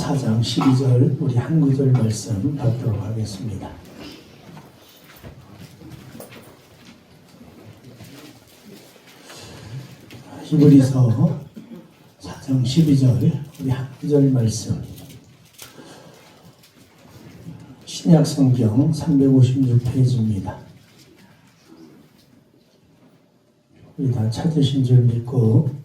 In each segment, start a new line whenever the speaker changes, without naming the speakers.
4장 12절 우리 한 구절 말씀 받도록 하겠습니다. 히브리서 4장 12절 우리 한 구절 말씀, 신약성경 356페이지입니다. 우리 다 찾으신 줄 믿고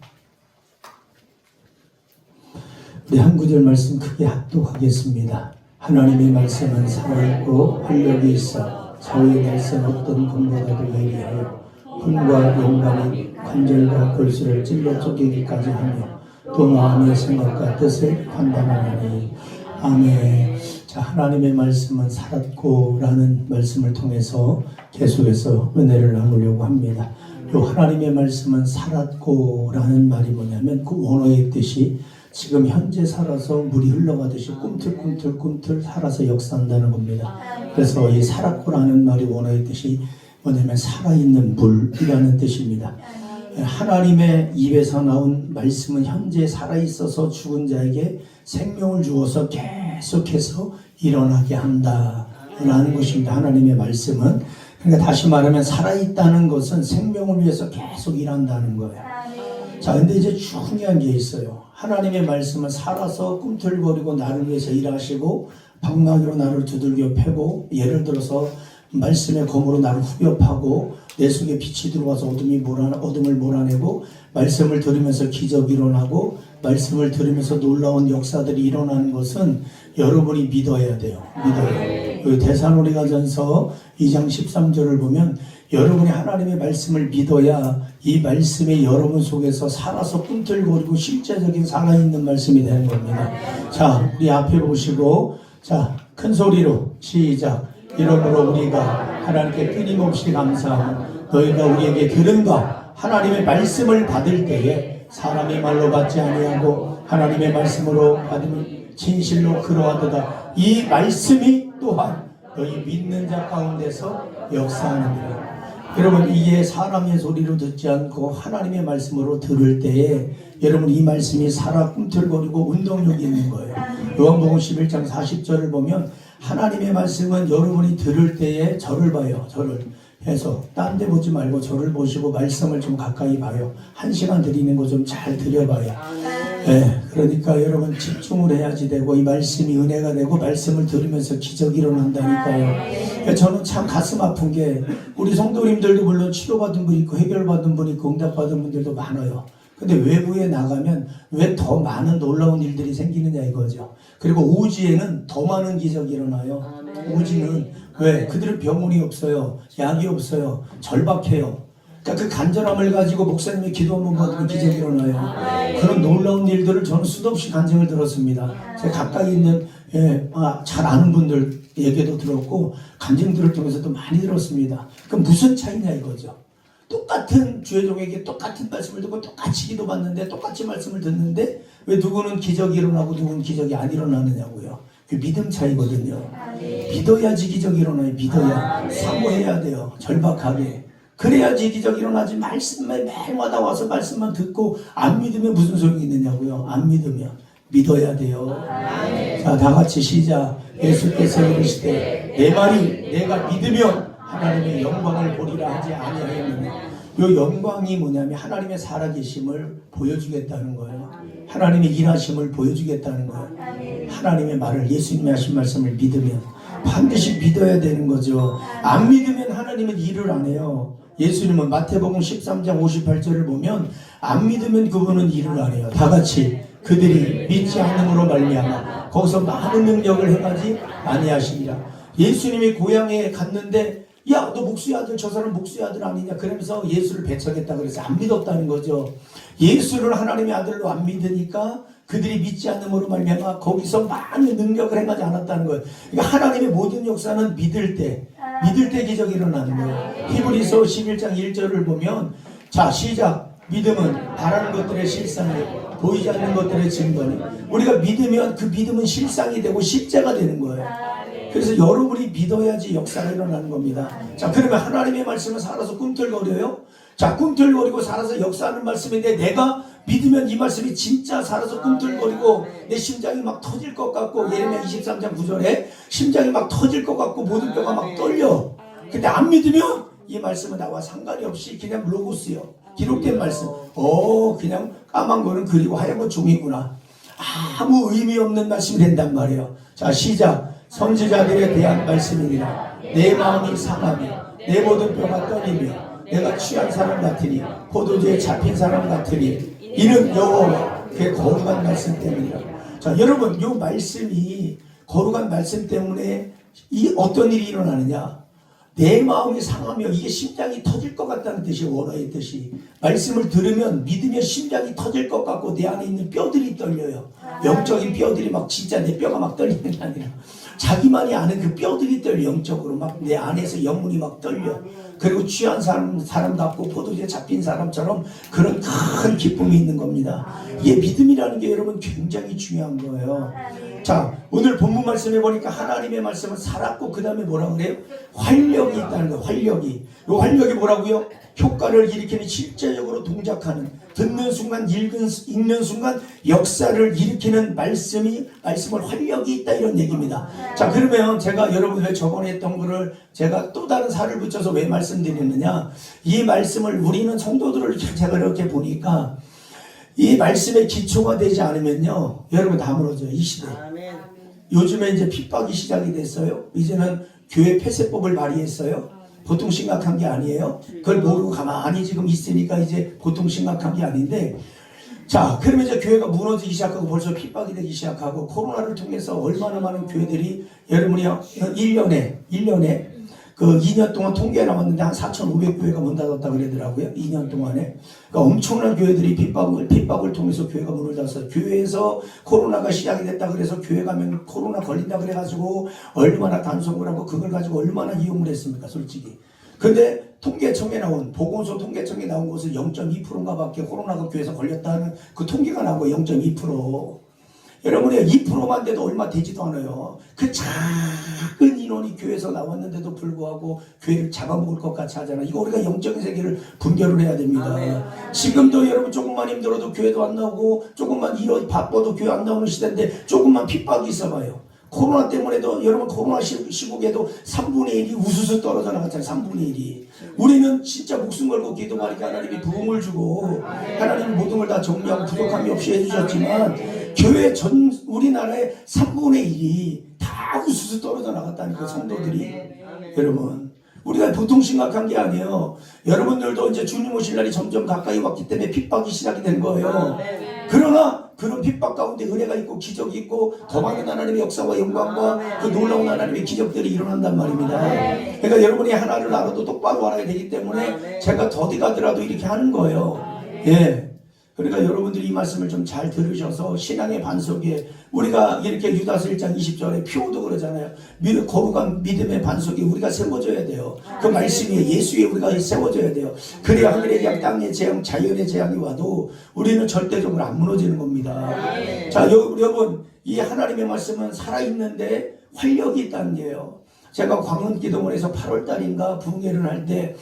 우리 한 구절 말씀 크게 합독하겠습니다. 하나님의 말씀은 살아있고 활력이 있어 저희 날선 어떤 검보다도 예리하여 혼과 영감이 관절과 골수를 찔러 쪼개기까지 하며 또 마음의 생각과 뜻을 판단하나니. 아멘. 자, 하나님의 말씀은 살았고 라는 말씀을 통해서 계속해서 은혜를 나누려고 합니다. 요 하나님의 말씀은 살았고 라는 말이 뭐냐면 그 원어의 뜻이 지금 현재 살아서 물이 흘러가듯이 꿈틀꿈틀 살아서 역사한다는 겁니다. 그래서 이 살았고라는 말이 원어의 뜻이 뭐냐면 살아있는 물이라는 뜻입니다. 하나님의 입에서 나온 말씀은 현재 살아있어서 죽은 자에게 생명을 주어서 계속해서 일어나게 한다라는 것입니다. 하나님의 말씀은. 그러니까 다시 말하면 살아있다는 것은 생명을 위해서 계속 일한다는 거예요. 자, 근데 이제 중요한 게 있어요. 하나님의 말씀은 살아서 꿈틀거리고 나를 위해서 일하시고 방망이로 나를 두들겨 패고, 예를 들어서 말씀의 검으로 나를 후벼파고 내 속에 빛이 들어와서 어둠을 몰아내고, 말씀을 들으면서 기적이 일어나고 말씀을 들으면서 놀라운 역사들이 일어나는 것은 여러분이 믿어야 돼요. 믿어요. 데살로니가전서 2장 13절을 보면 여러분이 하나님의 말씀을 믿어야 이 말씀이 여러분 속에서 살아서 꿈틀거리고 실제적인 살아있는 말씀이 되는 겁니다. 자, 우리 앞에 보시고, 자, 큰 소리로 시작. 이러므로 우리가 하나님께 끊임없이 감사하고 너희가 우리에게 들은 바 하나님의 말씀을 받을 때에 사람의 말로 받지 아니하고 하나님의 말씀으로 받으면 진실로 그러하도다. 이 말씀이 또한 너희 믿는 자 가운데서 역사하느니라. 여러분, 이게 사람의 소리로 듣지 않고 하나님의 말씀으로 들을 때에 여러분 이 말씀이 살아 꿈틀거리고 운동력이 있는 거예요. 요한복음 11장 40절을 보면 하나님의 말씀은 여러분이 들을 때에 저를 봐요. 저를 해서 딴 데 보지 말고 저를 보시고 말씀을 좀 가까이 봐요. 1시간 드리는 거 좀 잘 드려봐요. 네, 그러니까 여러분 집중을 해야지 되고 이 말씀이 은혜가 되고 말씀을 들으면서 기적이 일어난다니까요. 저는 참 가슴 아픈 게 우리 성도님들도 물론 치료받은 분 있고 해결받은 분 있고 응답받은 분들도 많아요. 근데 외부에 나가면 왜 더 많은 놀라운 일들이 생기느냐 이거죠. 그리고 오지에는 더 많은 기적이 일어나요. 오지는 왜? 그들은 병원이 없어요. 약이 없어요. 절박해요. 그러니까 그 간절함을 가지고 목사님이 기도 한번 받으면 기적이 일어나요. 그런 놀라운 일들을 저는 수도 없이 간증을 들었습니다. 제가 가까이 있는 잘 아는 분들 얘기도 들었고 간증들을 통해서도 많이 들었습니다. 그럼 무슨 차이냐 이거죠. 똑같은 주의종에게 똑같은 말씀을 듣고 똑같이 기도받는데 똑같이 말씀을 듣는데 왜 누구는 기적이 일어나고 누구는 기적이 안 일어나느냐고요. 그 믿음 차이거든요. 믿어야지 기적이 일어나요. 믿어야. 사모해야 돼요. 절박하게. 그래야지 기적이 일어나지. 말씀만 매일마다 와서 말씀만 듣고 안 믿으면 무슨 소용이 있느냐고요. 안 믿으면 믿어야 돼요. 자, 다 같이 시작. 예수께서 이르시되 내 말이 내가 믿으면 하나님의 영광을 보리라 하지 아니하였느냐. 이 영광이 뭐냐면 하나님의 살아계심을 보여주겠다는 거예요. 하나님의 일하심을 보여주겠다는 거예요. 하나님의 말을, 예수님이 하신 말씀을 믿으면 반드시 믿어야 되는 거죠. 안 믿으면 하나님은 일을 안 해요. 예수님은 마태복음 13장 58절을 보면 안 믿으면 그분은 일을 안 해요. 다 같이 그들이 믿지 않음으로 말미암아 거기서 많은 능력을 행하지 아니하시니라. 예수님이 고향에 갔는데 야, 너 목수의 아들, 저 사람 목수의 아들 아니냐 그러면서 예수를 배척했다 그래서 안 믿었다는 거죠. 예수를 하나님의 아들로 안 믿으니까 그들이 믿지 않음으로 말미암아 거기서 많은 능력을 행하지 않았다는 거예요. 그러니까 하나님의 모든 역사는 믿을 때 기적이 일어나는 거예요. 히브리서 11장 1절을 보면 자, 시작. 믿음은 바라는 것들의 실상이고 보이지 않는 것들의 증거니. 우리가 믿으면 그 믿음은 실상이 되고 실제가 되는 거예요. 그래서 여러분이 믿어야지 역사가 일어나는 겁니다. 자, 그러면 하나님의 말씀은 살아서 꿈틀거려요? 자, 꿈틀거리고 살아서 역사하는 말씀인데 내가 믿으면 이 말씀이 진짜 살아서 꿈틀거리고 내 심장이 막 터질 것 같고, 예레미야 23장 9절에 심장이 막 터질 것 같고 모든 뼈가 막 떨려. 근데 안 믿으면 이 말씀은 나와 상관이 없이 그냥 로고스요, 기록된 말씀. 그냥 까만 거는 그리고 하얀 건 종이구나. 아무 의미 없는 말씀이 된단 말이에요. 자, 시작. 선지자들에 대한 말씀이니라. 내 마음이 상하며 내 모든 뼈가 떨리며 내가 취한 사람 같으니 포도주에 잡힌 사람 같으니 이는 여호와 그의 거룩한 말씀 때문이라. 자, 여러분, 이 말씀이 거룩한 말씀 때문에 이 어떤 일이 일어나느냐? 내 마음이 상하며, 이게 심장이 터질 것 같다는 뜻이 원어의 뜻이. 말씀을 들으면 믿으면 심장이 터질 것 같고 내 안에 있는 뼈들이 떨려요. 영적인 뼈들이 막 진짜 내 뼈가 막 떨리는 게 아니라 자기만이 아는 그 뼈들이 떨려. 영적으로 막 내 안에서 영문이 막 떨려. 그리고 취한 사람답고 포도주에 잡힌 사람처럼 그런 큰 기쁨이 있는 겁니다. 이게 믿음이라는 게 여러분 굉장히 중요한 거예요. 자, 오늘 본문 말씀에 보니까 하나님의 말씀은 살았고 그 다음에 뭐라고 그래요? 활력이 있다는 거예요. 활력이. 이 활력이 뭐라고요? 효과를 일으키는, 실제적으로 동작하는, 듣는 순간, 읽는 순간 역사를 일으키는 말씀을 활력이 있다, 이런 얘기입니다. 자, 그러면 제가 여러분 왜 저번에 했던 거를 제가 또 다른 살을 붙여서 왜 말씀드리느냐? 이 말씀을 우리는 성도들을 제가 이렇게 보니까 이 말씀에 기초가 되지 않으면요, 여러분 다 무너져요. 이 시대. 요즘에 이제 핍박이 시작이 됐어요. 이제는 교회 폐쇄법을 발의했어요. 보통 심각한 게 아니에요. 그걸 모르고 가만히 지금 있으니까 이제 보통 심각한 게 아닌데, 자, 그러면 이제 교회가 무너지기 시작하고 벌써 핍박이 되기 시작하고, 코로나를 통해서 얼마나 많은 교회들이, 여러분이요, 1년에 그 2년 동안 통계가 나왔는데 한 4,500교회가 문 닫았다 그러더라고요. 2년 동안에. 그러니까 엄청난 교회들이 핍박을 통해서 교회가 문을 닫았어요. 교회에서 코로나가 시작이 됐다 그래서 교회 가면 코로나 걸린다 그래가지고 얼마나 단속을 하고 그걸 가지고 얼마나 이용을 했습니까, 솔직히. 근데 통계청에 나온, 보건소 통계청에 나온 것은 0.2%인가 밖에 코로나가 교회에서 걸렸다는 그 통계가 나오고 0.2%. 여러분의 2%만 돼도 얼마 되지도 않아요. 그 작은 인원이 교회에서 나왔는데도 불구하고 교회를 잡아먹을 것 같이 하잖아요. 이거 우리가 영적인 세계를 분별을 해야 됩니다. 지금도 여러분 조금만 힘들어도 교회도 안 나오고, 조금만 일이 바빠도 교회 안 나오는 시대인데 조금만 핍박이 있어봐요. 코로나 때문에도 여러분 코로나 시국에도 3분의 1이 우수수 떨어져 나갔잖아요. 3분의 1이. 우리는 진짜 목숨 걸고 기도하니까 하나님이 부흥을 주고 하나님이 모든 걸 다 정리하고 부족함이 없이 해주셨지만, 교회 우리나라의 3분의 1이 다 우수수 떨어져 나갔다니까, 성도들이. 여러분, 우리가 보통 심각한 게 아니에요. 여러분들도 이제 주님 오실 날이 점점 가까이 왔기 때문에 핍박이 시작이 된 거예요. 그러나 그런 핍박 가운데 은혜가 있고 기적이 있고 더 많은 하나님의 역사와 영광과 그 놀라운 하나님의 기적들이 일어난단 말입니다. 그러니까 여러분이 하나를 알아도 똑바로 알아야 되기 때문에 제가 더디 가더라도 이렇게 하는 거예요. 예. 그러니까 여러분들이 이 말씀을 좀 잘 들으셔서 신앙의 반석에, 우리가 이렇게 유다서 1장 20절에 표도 그러잖아요. 거룩한 믿음의 반석에 우리가 세워져야 돼요. 그 말씀이 예수에 우리가 세워져야 돼요. 그래야 하늘의 재앙, 땅의 재앙, 자연의 재앙이 와도 우리는 절대적으로 안 무너지는 겁니다. 자, 여러분, 이 하나님의 말씀은 살아있는데 활력이 있다는 거예요. 제가 광운기도원에서 8월달인가 부흥회를 할 때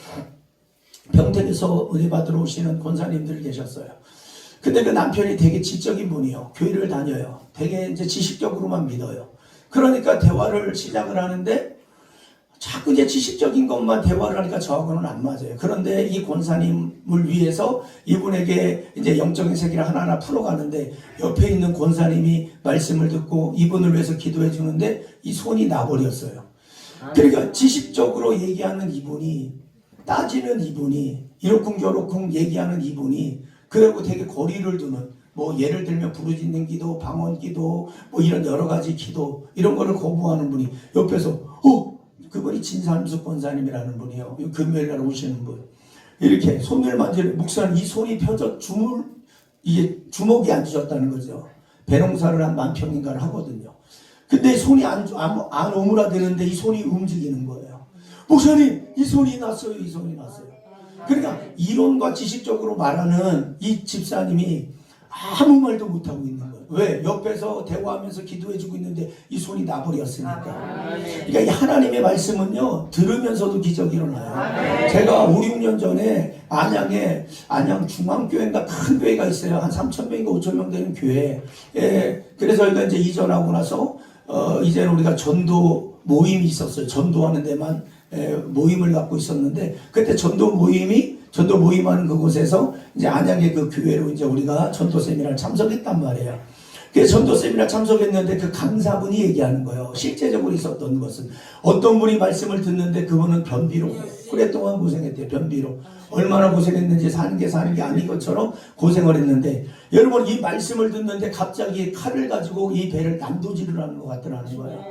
평택에서 은혜 받으러 오시는 권사님들 계셨어요. 근데 그 남편이 되게 지적인 분이요. 교회를 다녀요. 되게 이제 지식적으로만 믿어요. 그러니까 대화를 시작을 하는데 자꾸 이제 지식적인 것만 대화를 하니까 저하고는 안 맞아요. 그런데 이 권사님을 위해서 이분에게 이제 영적인 세계를 하나하나 풀어가는데 옆에 있는 권사님이 말씀을 듣고 이분을 위해서 기도해 주는데 이 손이 나버렸어요. 그러니까 지식적으로 얘기하는 이분이, 따지는 이분이, 이러쿵저러쿵 얘기하는 이분이, 그리고 되게 거리를 두는, 뭐 예를 들면 부르짖는 기도, 방언 기도, 뭐 이런 여러 가지 기도, 이런 거를 거부하는 분이 옆에서 그분이 진삼숙 권사님이라는 분이에요. 금요일날 오시는 분. 이렇게 손을 만지는, 목사님 이 손이 펴져 이게 주먹이 안 쥐었다는 거죠. 배농사를 한 10,000평인가를 하거든요. 근데 손이 안 오므라드는데 이 손이 움직이는 거예요. 목사님 이 손이 났어요. 그러니까 이론과 지식적으로 말하는 이 집사님이 아무 말도 못하고 있는 거예요. 왜? 옆에서 대화하면서 기도해주고 있는데 이 손이 나버렸으니까. 그러니까 이 하나님의 말씀은요, 들으면서도 기적이 일어나요. 제가 5, 6년 전에 안양 중앙교회인가 큰 교회가 있어요. 한 3,000명인가 5,000명 되는 교회. 그래서 저희가 이제 이전하고 나서 이제는 우리가 전도 모임이 있었어요. 전도하는 데만 모임을 갖고 있었는데, 그때 전도 모임하는 그곳에서 이제 안양의 그 교회로 이제 우리가 전도 세미나를 참석했단 말이에요. 그 전도 세미나 참석했는데 그 강사분이 얘기하는 거예요. 실제적으로 있었던 것은 어떤 분이 말씀을 듣는데 그분은 변비로 오랫동안 고생했대요. 변비로 얼마나 고생했는지 사는 게 아닌 것처럼 고생을 했는데, 여러분 이 말씀을 듣는데 갑자기 칼을 가지고 이 배를 난도질을 하는 것 같더라는 거예요.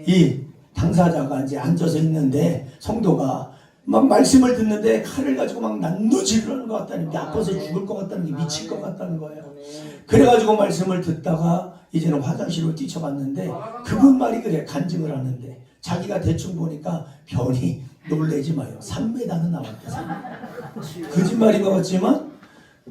이 당사자가 이제 앉아서 있는데 성도가 막 말씀을 듣는데 칼을 가지고 막 난도질을 하는 것 같다는 게, 아파서 죽을 것 같다는 게, 미칠 것 같다는 거예요. 그래가지고 말씀을 듣다가 이제는 화장실로 뛰쳐갔는데, 그분 말이 그래. 간증을 하는데 자기가 대충 보니까 변이, 놀래지 마요, 3m는 나왔다. 거짓말인 것 같지만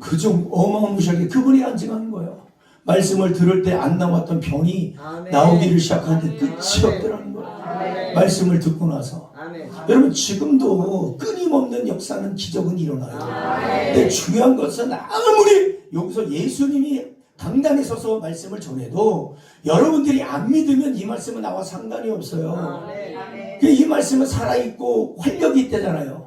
그좀 어마무시하게 그분이 간증하는 거예요. 말씀을 들을 때 안 나왔던 변이 나오기를 시작하는데 끝이 없더라는 거예요. 말씀을 듣고 나서. 여러분 지금도 끊임없는 역사는, 기적은 일어나요. 근데 중요한 것은 아무리 여기서 예수님이 강단에 서서 말씀을 전해도 여러분들이 안 믿으면 이 말씀은 나와 상관이 없어요. 이 말씀은 살아있고 활력이 있대잖아요.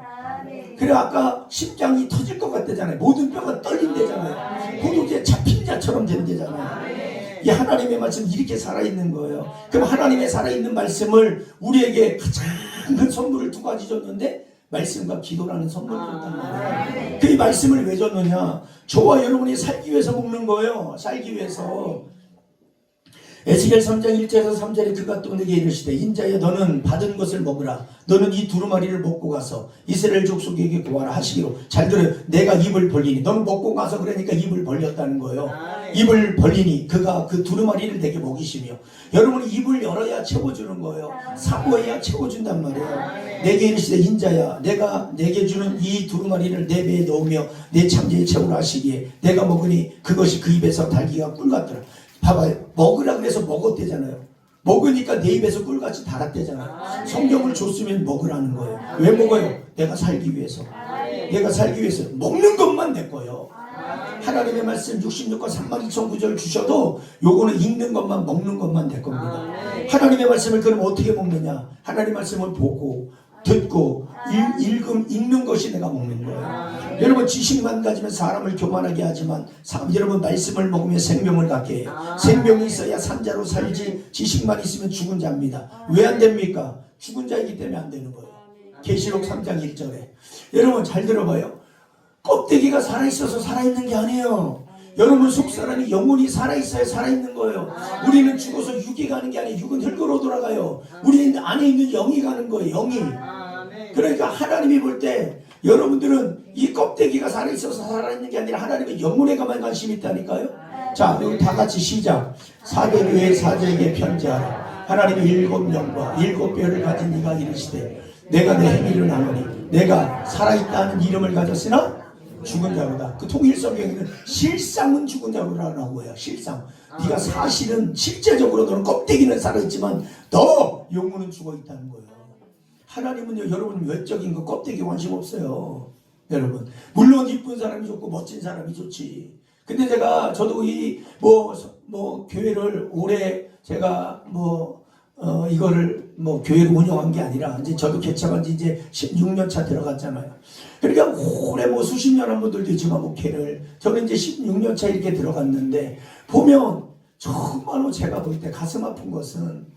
그래 아까 심장이 터질 것 같대잖아요. 모든 뼈가 떨린대잖아요. 포도주에 잡힌 자처럼 된대잖아요. 이 하나님의 말씀이 이렇게 살아있는 거예요. 그럼 하나님의 살아있는 말씀을 우리에게 가장 큰 선물을 두 가지 줬는데, 말씀과 기도라는 선물을 줬단 말이에요. 그 말씀을 왜 줬느냐? 저와 여러분이 살기 위해서 먹는 거예요. 살기 위해서. 에스겔 3장 1절에서 3절에 그가 또 내게 이르시되, 인자야 너는 받은 것을 먹으라. 너는 이 두루마리를 먹고 가서 이스라엘 족속에게 고하라 하시기로. 잘 들어요. 내가 입을 벌리니. 너는 먹고 가서 그러니까 입을 벌렸다는 거예요. 입을 벌리니 그가 그 두루마리를 내게 먹이시며. 여러분이 입을 열어야 채워주는 거예요. 사모해야 채워준단 말이에요. 내게 이르시되, 인자야 내가 내게 주는 이 두루마리를 내 배에 넣으며 내 창자에 채우라 하시기에 내가 먹으니 그것이 그 입에서 달기가 꿀 같더라. 봐봐요. 먹으라 그래서 먹었대잖아요. 먹으니까 내 입에서 꿀같이 달았대잖아요. 성경을 줬으면 먹으라는 거예요. 왜 먹어요? 내가 살기 위해서. 내가 살기 위해서. 먹는 것만 내 거예요. 하나님의 말씀 66과 32,000구절 주셔도 요거는 읽는 것만, 먹는 것만 내 겁니다. 하나님의 말씀을 그럼 어떻게 먹느냐? 하나님의 말씀을 보고 듣고 읽는 것이 내가 먹는 거예요. 여러분 지식만 가지면 사람을 교만하게 하지만 여러분 말씀을 먹으면 생명을 갖게 해요. 생명이 있어야 산자로 살지 지식만 있으면 죽은 자입니다. 왜 안 됩니까? 죽은 자이기 때문에 안 되는 거예요. 계시록 3장 1절에 여러분 잘 들어봐요. 껍데기가 살아있어서 살아있는 게 아니에요. 여러분 속사람이 영혼이 살아있어야 살아있는 거예요. 우리는 죽어서 육이 가는 게 아니에요. 육은 흙으로 돌아가요. 우리 안에 있는 영이 가는 거예요. 영이. 그러니까 하나님이 볼 때 여러분들은 이 껍데기가 살아있어서 살아있는 게 아니라 하나님의 영혼에 가만 관심이 있다니까요. 자 여기 다 같이 시작. 사대교회 사제에게 편지하라. 하나님의 7영과 7뼈를 가진 이가 이르시되, 내가 내 행위를 하노니 내가 살아있다는 이름을 가졌으나 죽은 자로다. 그 통일성경에는 실상은 죽은 자로라고 해요. 실상. 네가 사실은 실제적으로 너는 껍데기는 살아있지만 너 영혼은 죽어있다는 거예요. 하나님은요 여러분 외적인 거 껍데기 관심 없어요. 여러분 물론 이쁜 사람이 좋고 멋진 사람이 좋지. 근데 저도 이 교회를 올해 제가 이거를 교회를 운영한 게 아니라 이제 저도 개척한 지 이제 16년 차 들어갔잖아요. 그러니까 오래 수십 년 한 분들도 있지만 목회를 저는 이제 16년 차 이렇게 들어갔는데 보면 정말로 제가 볼 때 가슴 아픈 것은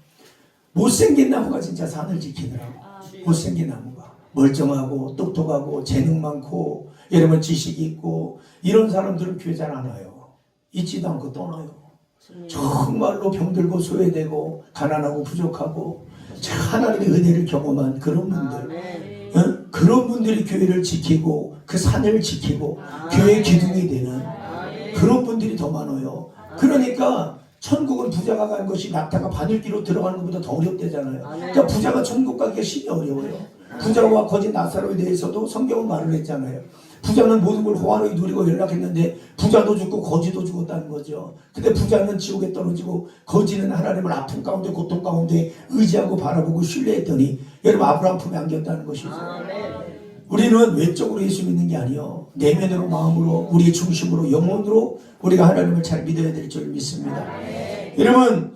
못생긴 나무가 진짜 산을 지키더라고. 못생긴 나무가 멀쩡하고 똑똑하고 재능 많고 여러분 지식이 있고 이런 사람들은 교회 잘 안 와요. 있지도 않고 떠나요. 정말로 병들고 소외되고 가난하고 부족하고 하나님의 은혜를 경험한 그런 분들, 그런 분들이 교회를 지키고 그 산을 지키고 교회의 기둥이 되는 그런 분들이 더 많아요. 그러니까 천국은 부자가 가는 것이 낙타가 바늘기로 들어가는 것보다 더 어렵대잖아요. 그러니까 부자가 천국 가기가 심히 어려워요. 부자와 거짓 나사로에 대해서도 성경은 말을 했잖아요. 부자는 모든 걸 호환하게 누리고 연락했는데 부자도 죽고 거지도 죽었다는 거죠. 근데 부자는 지옥에 떨어지고 거지는 하나님을 아픔 가운데 고통 가운데 의지하고 바라보고 신뢰했더니 여러분 아브라함 품에 안겼다는 것이죠. 우리는 외적으로 예수 믿는 게 아니요, 내면으로, 마음으로, 우리의 중심으로, 영혼으로 우리가 하나님을 잘 믿어야 될 줄 믿습니다. 여러분,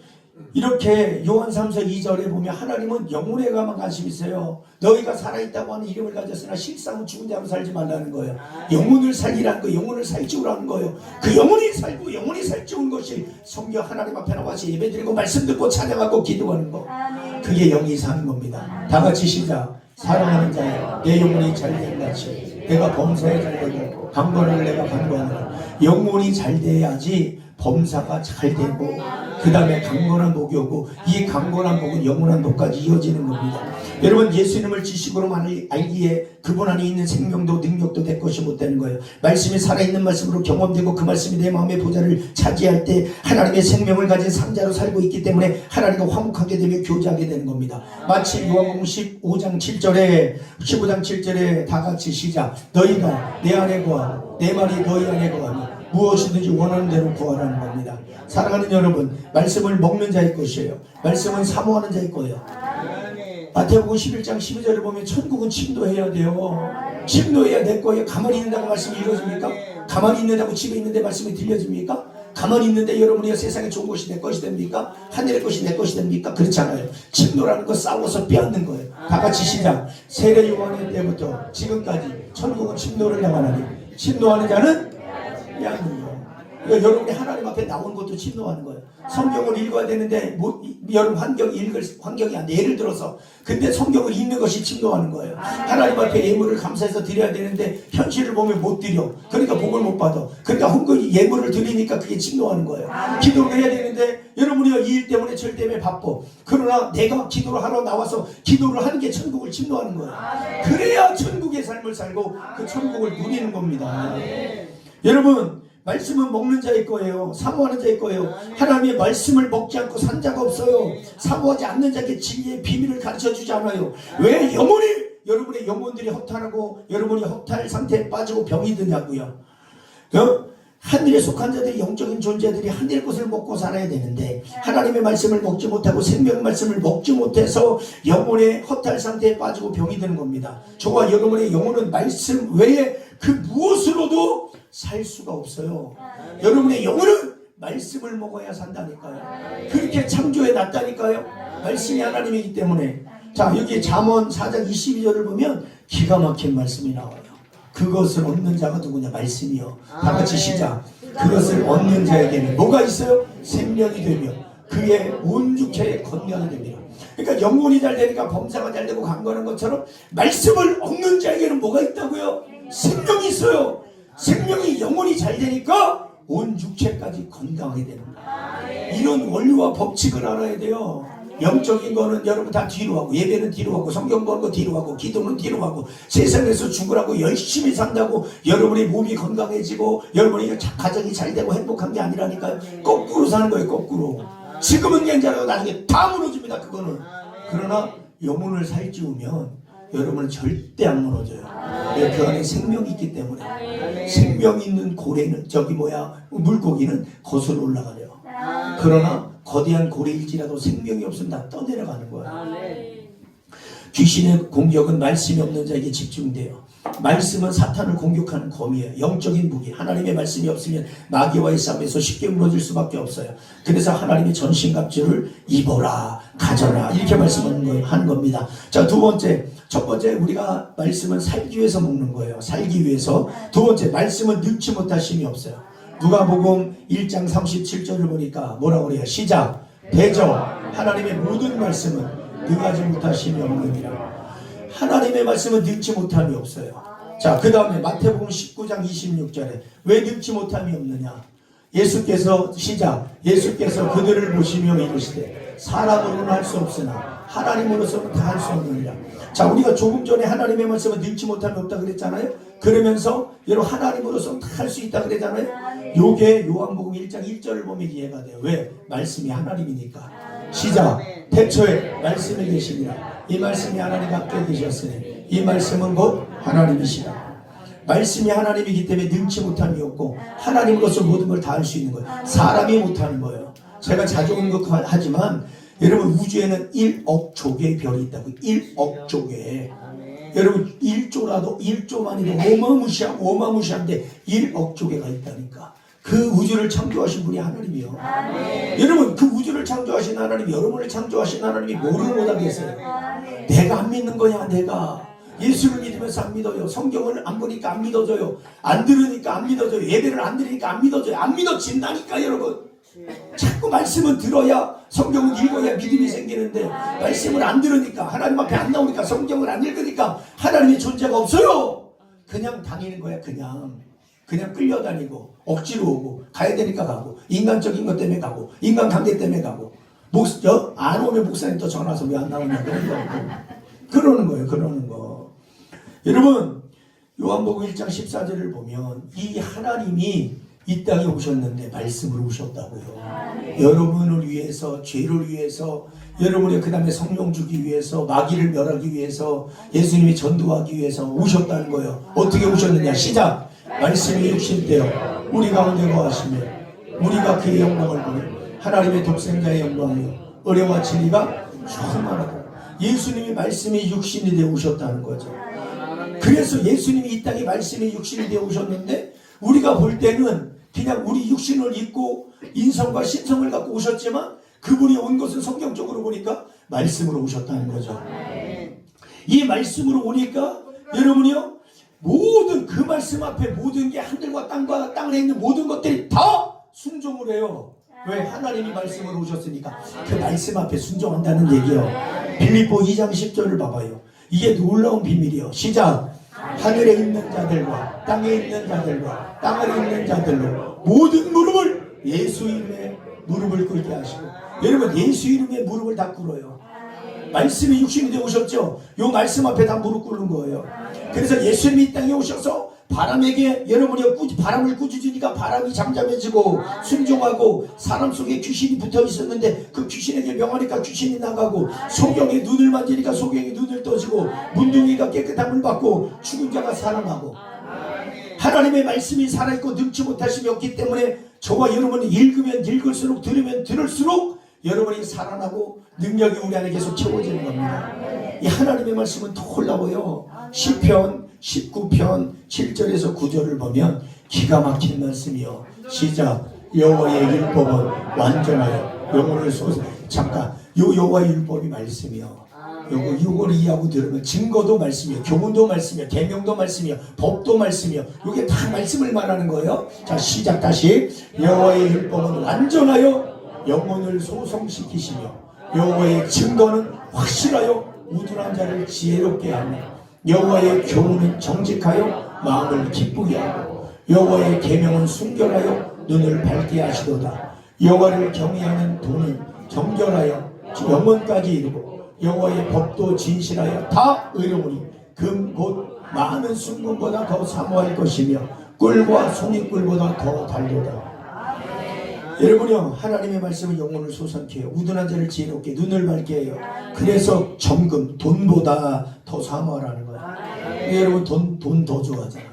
이렇게 요한 3서 2절에 보면 하나님은 영혼에 가만 관심이 있어요. 너희가 살아있다고 하는 이름을 가졌으나 실상은 죽은 자로 살지 말라는 거예요. 영혼을 살리라는 거예요. 영혼을 살찌우라는 거예요. 그 영혼이 살고 영혼이 살찌운 것이 성경 하나님 앞에 나와서 예배드리고 말씀 듣고 찬양하고 기도하는 거, 그게 영이 사는 겁니다. 다 같이 시작. 사랑하는 자여, 내 영혼이 잘된 같이 내가 범사에 잘되고 강건을 내가 강건하라. 영혼이 잘 돼야지 범사가 잘 되고 그 다음에 강건한 복이 오고, 이 강건한 복은 영원한 복까지 이어지는 겁니다. 여러분, 예수님을 지식으로만 알기에 그분 안에 있는 생명도 능력도 내 것이 못 되는 거예요. 말씀이 살아있는 말씀으로 경험되고 그 말씀이 내 마음의 보좌를 차지할 때 하나님의 생명을 가진 상자로 살고 있기 때문에 하나님과 화목하게 되며 교제하게 되는 겁니다. 마치 요한복음 15장 7절에 다 같이 시작. 너희가 내 안에 거하고 내 말이 너희 안에 거하며 무엇이든지 원하는 대로 구하라는 겁니다. 사랑하는 여러분, 말씀을 먹는 자의 것이에요. 말씀은 사모하는 자의 거예요. 마태복음 11장 12절을 보면 천국은 침노해야 돼요. 침노해야 내 거예요. 가만히 있는다고 말씀이 이루어집니까? 가만히 있는다고 집에 있는데 말씀이 들려집니까? 가만히 있는데 여러분이 세상에 좋은 것이 내 것이 됩니까? 하늘의 것이 내 것이 됩니까? 그렇지 않아요. 침노라는 거 싸워서 빼앗는 거예요. 다 같이 시작. 세례 요한의 때부터 지금까지 천국은 침노를 당하나니 침노하는 자는 빼앗는 거예요. 그러니까 여러분이 하나님 앞에 나온 것도 침노하는 거예요. 성경을 읽어야 되는데 여러분 환경이 읽을 환경이 안 돼. 예를 들어서 근데 성경을 읽는 것이 침노하는 거예요. 하나님 앞에 예물을 감사해서 드려야 되는데 현실을 보면 못 드려. 그러니까 복을 못 받아. 그러니까 헌금이 예물을 드리니까 그게 침노하는 거예요. 기도를 해야 되는데 여러분이 이 일 때문에 절 때문에 바빠. 그러나 내가 기도를 하러 나와서 기도를 하는 게 천국을 침노하는 거예요. 그래야 천국의 삶을 살고 그 천국을 누리는 겁니다. 여러분, 말씀은 먹는 자의 거예요. 사모하는 자의 거예요. 하나님의 말씀을 먹지 않고 산 자가 없어요. 사모하지 않는 자에게 진리의 비밀을 가르쳐주지 않아요. 왜 여러분의 영혼들이 허탈하고 여러분이 허탈 상태에 빠지고 병이 드냐고요. 하늘에 속한 자들이, 영적인 존재들이 하늘의 것을 먹고 살아야 되는데 하나님의 말씀을 먹지 못하고 생명의 말씀을 먹지 못해서 영혼의 허탈 상태에 빠지고 병이 드는 겁니다. 저와 여러분의 영혼은 말씀 외에 그 무엇으로도 살 수가 없어요. 여러분의 영혼은 말씀을 먹어야 산다니까요. 그렇게 창조해 놨다니까요. 말씀이 하나님이기 때문에. 자, 여기 잠언 4장 22절을 보면 기가 막힌 말씀이 나와요. 그것을 얻는 자가 누구냐? 말씀이요. 다 같이 시작. 그것을 얻는 자에게는 뭐가 있어요? 생명이 되며 그의 온 육체에 건강이 됩니다. 그러니까 영혼이 잘 되니까 범사가 잘 되고 강건한 것처럼 말씀을 얻는 자에게는 뭐가 있다고요? 생명이 있어요. 생명이, 영혼이 잘 되니까 온 육체까지 건강하게 되는 거예요. 이런 원리와 법칙을 알아야 돼요. 영적인 거는 여러분 다 뒤로 하고, 예배는 뒤로 하고, 성경 보는 거 뒤로 하고, 기도는 뒤로 하고, 세상에서 죽으라고 열심히 산다고 여러분의 몸이 건강해지고 여러분의 가정이 잘 되고 행복한 게 아니라니까요. 거꾸로 사는 거예요. 거꾸로. 지금은 괜찮아요. 나중에 다 무너집니다. 그거는. 그러나 영혼을 살찌우면 여러분은 절대 안 무너져요. 그 안에 생명이 있기 때문에. 생명 있는 고래는 물고기는 거슬러 올라가요. 그러나 거대한 고래일지라도 생명이 없으면 다 떠내려가는 거예요. 귀신의 공격은 말씀이 없는 자에게 집중돼요. 말씀은 사탄을 공격하는 검이에요. 영적인 무기. 하나님의 말씀이 없으면 마귀와의 싸움에서 쉽게 무너질 수밖에 없어요. 그래서 하나님의 전신갑주를 입어라, 가져라, 이렇게 말씀하는 겁니다. 자, 첫 번째 우리가 말씀은 살기 위해서 먹는 거예요. 살기 위해서. 두 번째, 말씀은 늙지 못하심이 없어요. 누가복음 1장 37절을 보니까 뭐라고 그래요? 시작. 대저 하나님의 모든 말씀은 늙지 못하심이 없느니라. 하나님의 말씀은 늙지 못함이 없어요. 자, 그 다음에 마태복음 19장 26절에 왜 늙지 못함이 없느냐? 예수께서 그들을 보시며 이르시되 사람으로는 할 수 없으나 하나님으로서는 다 할 수 없느니라. 자, 우리가 조금 전에 하나님의 말씀은 늙지 못함이 없다 그랬잖아요. 그러면서 여러분 하나님으로서는 다 할 수 있다 그랬잖아요. 요게 요한복음 1장 1절을 보면 이해가 돼요. 왜? 말씀이 하나님이니까. 시작. 태초에 말씀이 계시니라. 이 말씀이 하나님 함께 계셨으니 이 말씀은 곧 하나님이시다. 말씀이 하나님이기 때문에 능치 못함이 없고 하나님으로서 모든 걸 다 할 수 있는 거예요. 사람이 못하는 거예요. 제가 자주 언급하지만 여러분 우주에는 1억 조개의 별이 있다고. 1억 조개. 여러분 1조만이도 어마무시한데 1억 조개가 있다니까. 그 우주를 창조하신 분이 하나님이요. 여러분 그 우주를 창조하신 하나님, 여러분을 창조하신 하나님이 뭐를 못하겠어요? 내가 안 믿는 거야. 내가 예수를 믿으면서 안 믿어요. 성경을 안 보니까 안 믿어져요. 안 들으니까 안 믿어져요. 예배를 안 들으니까 안 믿어져요. 안 믿어진다니까. 여러분 자꾸 말씀은 들어야, 성경은 읽어야 믿음이 생기는데 말씀을 안 들으니까, 하나님 앞에 안 나오니까, 성경을 안 읽으니까 하나님의 존재가 없어요. 그냥 다니는 거야. 그냥 끌려다니고 억지로 오고, 가야 되니까 가고, 인간적인 것 때문에 가고, 인간 관계 때문에 가고, 안 오면 목사님 또 전화 와서 왜 안 나오냐 그러는 거예요. 여러분 요한복음 1장 14절을 보면 이 하나님이 이 땅에 오셨는데 말씀으로 오셨다고요. 여러분을 위해서, 죄를 위해서, 여러분의 그 다음에 성령 주기 위해서, 마귀를 멸하기 위해서, 예수님이 전도하기 위해서 오셨다는 거예요. 어떻게 오셨느냐? 시작! 말씀이 육신되어 우리 가운데 거하시며 우리가 그의 영광을 보며 하나님의 독생자의 영광이요 어려와 진리가 충만하다. 예수님이 말씀이 육신이 되어 오셨다는 거죠. 그래서 예수님이 이 땅에 말씀이 육신이 되어 오셨는데 우리가 볼 때는 그냥 우리 육신을 입고 인성과 신성을 갖고 오셨지만 그분이 온 것은 성경적으로 보니까 말씀으로 오셨다는 거죠. 이 말씀으로 오니까 여러분이요, 모든 그 말씀 앞에 모든 게 하늘과 땅에 있는 모든 것들이 다 순종을 해요. 왜? 하나님이 말씀으로 오셨으니까 그 말씀 앞에 순종한다는 얘기요. 빌립보 2장 10절을 봐봐요. 이게 놀라운 비밀이요. 시작! 하늘에 있는 자들과 땅에 있는 자들과 땅을 있는 자들로 모든 무릎을 예수 이름에 무릎을 꿇게 하시고. 여러분 예수 이름에 무릎을 다 꿇어요. 말씀이 육신이 되어 오셨죠. 요 말씀 앞에 다 무릎 꿇는 거예요. 그래서 예수님이 이 땅에 오셔서 바람에게, 여러분이 바람을 꾸짖으니까 바람이 잠잠해지고 순종하고, 사람 속에 귀신이 붙어 있었는데 그 귀신에게 명하니까 귀신이 나가고, 소경의 눈을 만지니까 소경이 눈을 떠지고, 문둥이가 깨끗한 물 받고, 죽은 자가 살아나고. 하나님의 말씀이 살아있고 능치 못하심이 없기 때문에 저와 여러분이 읽으면 읽을수록, 들으면 들을수록 여러분이 살아나고 능력이 우리 안에 계속 채워지는 겁니다. 이 하나님의 말씀은 놀라워요. 시편 19편 7절에서 9절을 보면 기가 막힌 말씀이요. 시작! 여호와의 율법은 완전하여 영혼을 솟아. 잠깐, 요 여호와의 율법이 말씀이요. 요걸 이해하고 들으면 증거도 말씀이요, 교훈도 말씀이요, 계명도 말씀이요, 법도 말씀이요. 요게 다 말씀을 말하는 거예요. 자, 시작 다시. 여호와의 율법은 완전하여 영혼을 소성시키시며 여호와의 증거는 확실하여 우둔한 자를 지혜롭게 하며 여호와의 교훈은 정직하여 마음을 기쁘게 하고 여호와의 계명은 순결하여 눈을 밝게 하시도다. 여호와를 경외하는 도는 정결하여 영혼까지 이르고 여호와의 법도 진실하여 다 의로우니 금 곧 많은 순금보다 더 사모할 것이며 꿀과 송이꿀보다 더 달도다. 여러분요, 하나님의 말씀은 영혼을 솟게 해요. 우둔한 자를 지혜롭게, 눈을 밝게 해요. 그래서 정금, 돈보다 더 사모하라는 거예요. 여러분 돈 더 좋아하잖아.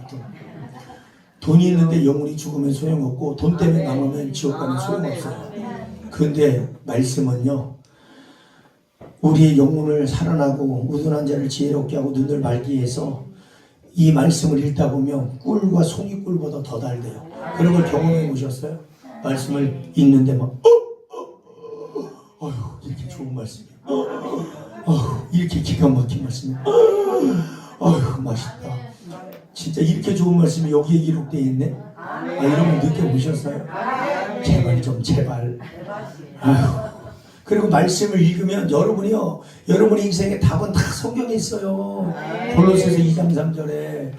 돈이 있는데 영혼이 죽으면 소용없고, 돈 때문에 남으면 지옥 가면 소용없어요. 그런데 말씀은요, 우리의 영혼을 살아나고 우둔한 자를 지혜롭게 하고 눈을 밝게 해서 이 말씀을 읽다 보면 꿀과 송이꿀보다 더 달대요. 그런 걸 경험해 보셨어요? 말씀을 읽는데 막 어휴 이렇게 좋은 말씀이야. 이렇게 기가 막힌 말씀이야. 어휴 맛있다. 진짜 이렇게 좋은 말씀이 여기에 기록되어 있네. 이런 거 느껴보셨어요? 제발. 아휴. 그리고 말씀을 읽으면 여러분이요, 여러분의 인생의 답은 다 성경에 있어요. 골로새서 2장 3절에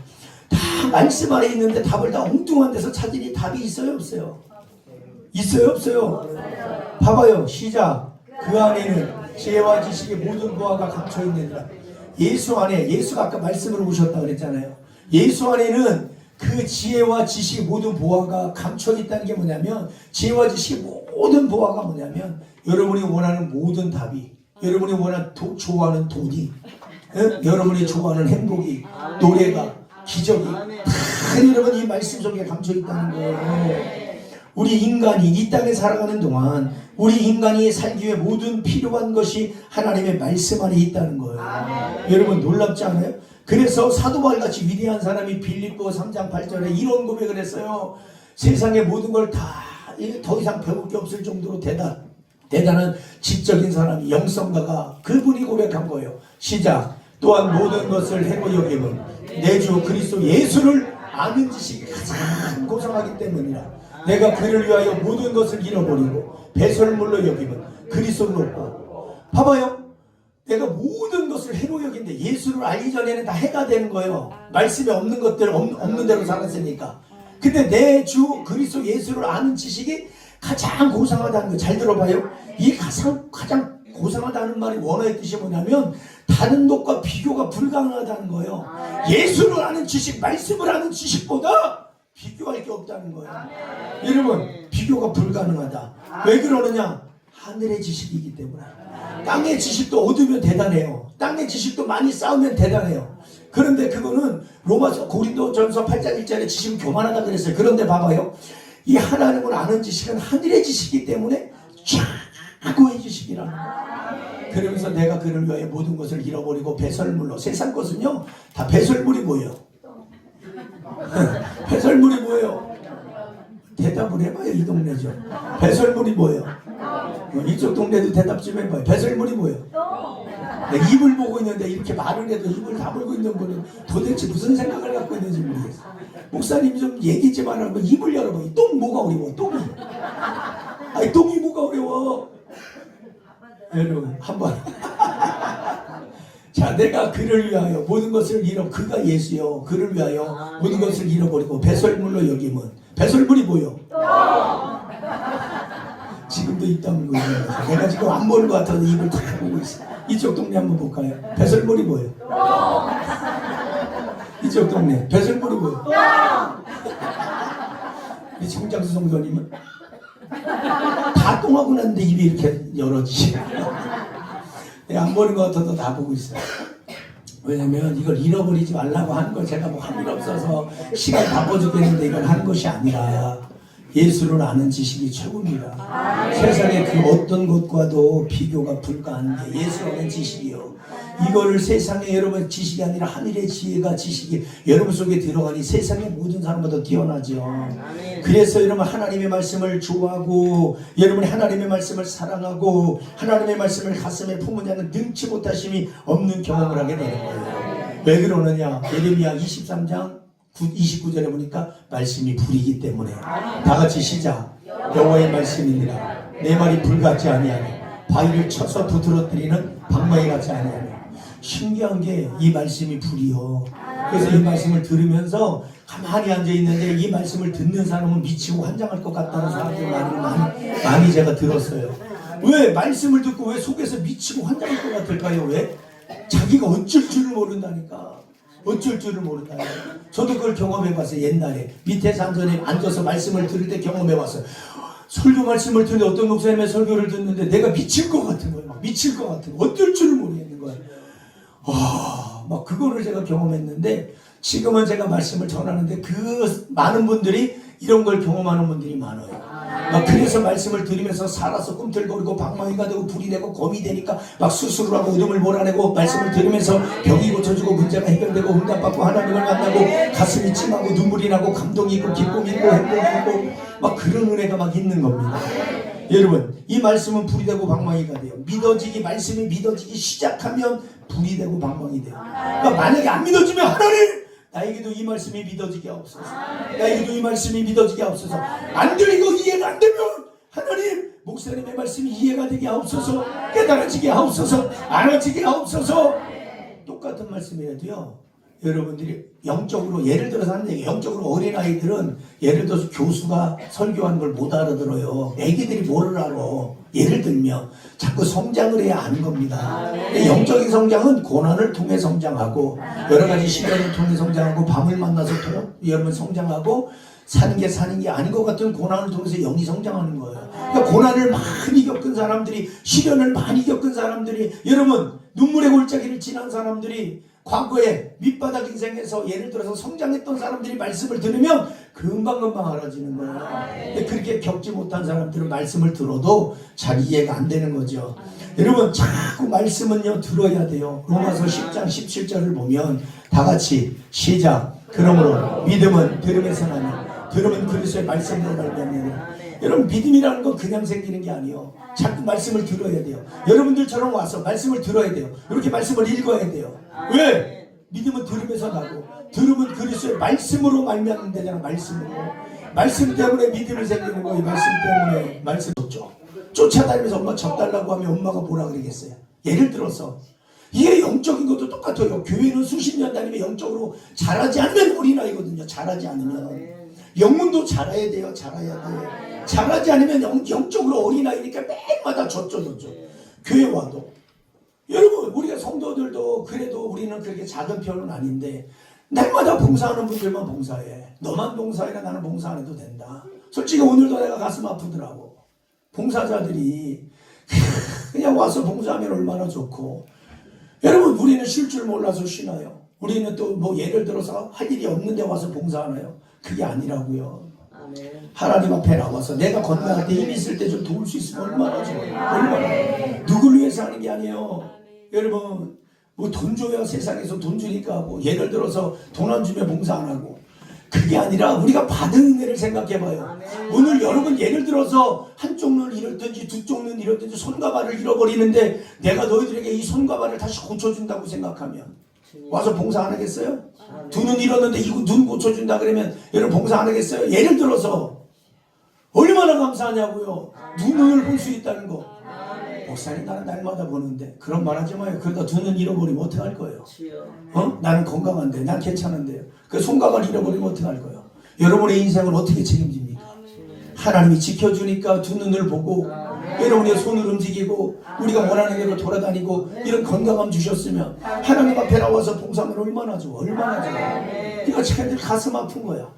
다 말씀 안에 있는데 답을 다 엉뚱한 데서 찾으니 답이 있어요 없어요? 있어요 없어요? 봐봐요. 시작! 그 안에는 지혜와 지식의 모든 보화가 감춰있느니라. 예수 안에, 예수가 아까 말씀으로 오셨다 그랬잖아요. 예수 안에는 그 지혜와 지식의 모든 보화가 감춰있다는 게 뭐냐면, 지혜와 지식의 모든 보화가 뭐냐면 여러분이 원하는 모든 답이, 여러분이 좋아하는 돈이, 여러분이 좋아하는 행복이, 노래가, 기적이 다 여러분 이 말씀 속에 감춰 있다는 거예요. 우리 인간이 이 땅에 살아가는 동안 우리 인간이 살기 위해 모든 필요한 것이 하나님의 말씀 안에 있다는 거예요. 여러분 놀랍지 않아요? 그래서 사도 바울같이 위대한 사람이 빌립보 3장 8절에 이런 고백을 했어요. 세상의 모든 걸 다 더 이상 배울 게 없을 정도로 대단한 지적인 사람이 영성가가 그분이 고백한 거예요. 시작. 또한 모든 것을 해로 여김은 내 주 그리스도 예수를 아는 지식이 가장 고상하기 때문이라. 내가 그를 위하여 모든 것을 잃어버리고 배설물로 여김은 그리스도를 얻고. 봐봐요. 내가 모든 것을 해로 여긴데 예수를 알기 전에는 다 해가 되는 거예요. 말씀에 없는 것들 없는 대로 살았으니까. 근데 내 주 그리스도 예수를 아는 지식이 가장 고상하다는 거 잘 들어봐요. 이 가장 고상하다는 말이 원어의 뜻이 뭐냐면 다른 것과 비교가 불가능하다는 거예요. 예수를 아는 지식, 말씀을 아는 지식보다 비교할 게 없다는 거예요. 여러분 비교가 불가능하다. 왜 그러느냐? 하늘의 지식이기 때문에. 땅의 지식도 얻으면 대단해요. 땅의 지식도 많이 쌓으면 대단해요. 그런데 그거는 로마서 고린도전서 8장 1절에 지식은 교만하다 그랬어요. 그런데 봐봐요. 이 하나님을 아는 지식은 하늘의 지식이기 때문에 최고의 지식이라는 거예요. 그러면서 내가 그를 위하여 모든 것을 잃어버리고 배설물로. 세상 것은요 다 배설물이 뭐예요? 배설물이 뭐예요? 대답을 해봐요. 이 동네죠. 배설물이 뭐예요? 이쪽 동네도 대답 좀 해봐요. 배설물이 뭐예요? 입을 보고 있는데 이렇게 말을 해도 입을 다물고 있는 분은 도대체 무슨 생각을 갖고 있는지 모르겠어. 목사님 좀 얘기 좀 하라고. 입을 열어봐. 똥 뭐가 어려워? 똥이. 아니 똥이 뭐가 어려워? 여러분 한번 자, 내가 그를 위하여 모든 것을 그가 예수요. 그를 위하여 모든 것을 잃어버리고 배설물로 여김은. 배설물이 뭐요? 지금도 입 다물고 있는 거죠. 내가 지금 안 보는 것 같아서 입을 다 보고 있어. 이쪽 동네 한번 볼까요? 배설물이 뭐예요? 이쪽 동네 배설물이 뭐예요? 이 청장수 성도님은 다 똥하고 났는데 입이 이렇게 열어지시고 내가 안 보는 것 같아도 다 보고 있어요. 왜냐면 이걸 잃어버리지 말라고 하는 걸 제가 뭐 할 일 없어서 시간 바빠 죽겠는데 이걸 하는 것이 아니라 예수를 아는 지식이 최고입니다. 세상의 그 어떤 것과도 비교가 불가한 게 예수 아는 지식이요. 이거를 세상의 여러분 지식이 아니라 하늘의 지혜가 지식이 여러분 속에 들어가니 세상의 모든 사람보다 뛰어나죠. 그래서 여러분 하나님의 말씀을 좋아하고 여러분이 하나님의 말씀을 사랑하고 하나님의 말씀을 가슴에 품은 자는 능치 못하심이 없는 경험을 하게 되는 거예요. 왜 그러느냐? 예레미야 23장 29절에 보니까 말씀이 불이기 때문에. 다 같이 시작. 여호와의 말씀이니라 내 말이 불 같지 아니하니 바위를 쳐서 부드러뜨리는 방망이 같지 아니하니. 신기한 게 이 말씀이 불이요. 그래서 이 말씀을 들으면서 가만히 앉아있는데 이 말씀을 듣는 사람은 미치고 환장할 것 같다는 사람들 많이 제가 들었어요. 왜? 말씀을 듣고 왜 속에서 미치고 환장할 것 같을까요? 왜? 자기가 어쩔 줄을 모른다니까. 어쩔 줄을 모른다니까. 저도 그걸 경험해봤어요. 옛날에 밑에서 앉아서 말씀을 들을 때 경험해봤어요. 설교 말씀을 듣는데 어떤 목사님의 설교를 듣는데 내가 미칠 것 같은 거예요. 막 미칠 것 같은 거예요. 어쩔 줄을 모르겠는 거예요. 막 그거를 제가 경험했는데 지금은 제가 말씀을 전하는데 그 많은 분들이 이런 걸 경험하는 분들이 많아요. 막 그래서 말씀을 들으면서 살아서 꿈틀거리고 방망이가 되고 불이 되고 검이 되니까 막 수술을 하고 이름을 몰아내고 말씀을 들으면서 병이 고쳐지고 문제가 해결되고 응답받고 하나님을 만나고 가슴이 찜하고 눈물이 나고 감동이 있고 기쁨이 있고 행복이 있고 막 그런 은혜가 막 있는 겁니다. 여러분 이 말씀은 불이 되고 방망이가 돼요. 말씀이 믿어지기 시작하면 불이 되고 방망이 돼요. 그러니까 만약에 안 믿어지면 하나님 나에게도 이 말씀이 믿어지게 하옵소서. 나에게도 이 말씀이 믿어지게 하옵소서. 안 들리고 이해가 안 되면 하나님 목사님의 말씀이 이해가 되게 하옵소서. 깨달아지게 하옵소서. 알아지게 하옵소서. 똑같은 말씀이라도요. 여러분들이 영적으로 예를 들어서 하는 얘기, 영적으로 어린아이들은 예를 들어서 교수가 설교하는 걸 못 알아들어요. 애기들이 뭐를 알아. 예를 들면 자꾸 성장을 해야 아는 겁니다. 영적인 성장은 고난을 통해 성장하고 여러 가지 시련을 통해 성장하고 밤을 만나서 여러분 성장하고 사는 게 아닌 것 같은 고난을 통해서 영이 성장하는 거예요. 그러니까 고난을 많이 겪은 사람들이 시련을 많이 겪은 사람들이 여러분 눈물의 골짜기를 지난 사람들이 과거에 밑바닥 인생에서 예를 들어서 성장했던 사람들이 말씀을 들으면 금방금방 알아지는 거야. 근데 그렇게 겪지 못한 사람들은 말씀을 들어도 잘 이해가 안 되는 거죠. 여러분 자꾸 말씀은요 들어야 돼요. 로마서 10장 17절을 보면 다 같이 시작. 그러므로 믿음은 들음에서 나니 들음은 그리스도의 말씀으로 말미암느니라. 여러분 믿음이라는 건 그냥 생기는 게 아니에요. 자꾸 말씀을 들어야 돼요. 여러분들처럼 와서 말씀을 들어야 돼요. 이렇게 말씀을 읽어야 돼요. 왜? 믿음은 들음에서 나고 들음은 그리스도의 말씀으로 말미암는 데잖아. 말씀으로. 말씀 때문에 믿음이 생기는 거예요. 말씀 때문에. 말씀 쫓아다니면서 엄마 젖 달라고 하면 엄마가 뭐라 그러겠어요? 예를 들어서 이게 영적인 것도 똑같아요. 교회는 수십 년 다니면 영적으로 자라지 않으면 어린아이거든요. 자라지 않으면 영문도 자라야 돼요. 자라야 돼. 자라지 않으면 영적으로 어린아이니까 매일마다 젖죠. 교회 와도 여러분 우리가 성도들도 그래도 우리는 그렇게 작은 편은 아닌데 날마다 봉사하는 분들만 봉사해. 너만 봉사해라. 나는 봉사 안 해도 된다. 솔직히 오늘도 내가 가슴 아프더라고. 봉사자들이 그냥 와서 봉사하면 얼마나 좋고. 여러분 우리는 쉴 줄 몰라서 쉬나요? 우리는 또 뭐 예를 들어서 할 일이 없는데 와서 봉사하나요? 그게 아니라고요. 하나님 앞에 나와서 내가 건강할 때 힘 있을 때 좀 도울 수 있으면 얼마나 좋아요. 얼마나. 누굴 위해서 하는 게 아니에요. 여러분 뭐 돈 줘야 세상에서 돈 주니까 하고 예를 들어서 돈 안 주면 봉사 안 하고 그게 아니라 우리가 받은 은혜를 생각해 봐요. 오늘 여러분 예를 들어서 한쪽 눈을 잃었든지 두 쪽 눈을 잃었든지 손과 발을 잃어버리는데 내가 너희들에게 이 손과 발을 다시 고쳐준다고 생각하면 와서 봉사 안 하겠어요? 두 눈 잃었는데 이 눈 고쳐준다 그러면 여러분 봉사 안 하겠어요? 예를 들어서 얼마나 감사하냐고요. 두 눈을 볼 수 있다는 거. 목사님 나는 날마다 보는데 그런 말 하지 마요. 그러다 두 눈 잃어버리면 어떡할 거예요? 나는 건강한데 난 괜찮은데요. 그 손과 발 잃어버리면 어떡할 거예요? 여러분의 인생을 어떻게 책임집니까? 하나님이 지켜주니까 두 눈을 보고 여러분의 손을 움직이고 우리가 원하는 대로 돌아다니고 이런 건강함 주셨으면 하나님 앞에 나와서 봉사하면 얼마나 좋아. 얼마나 좋아. 그러니까 쟤들 가슴 아픈 거야.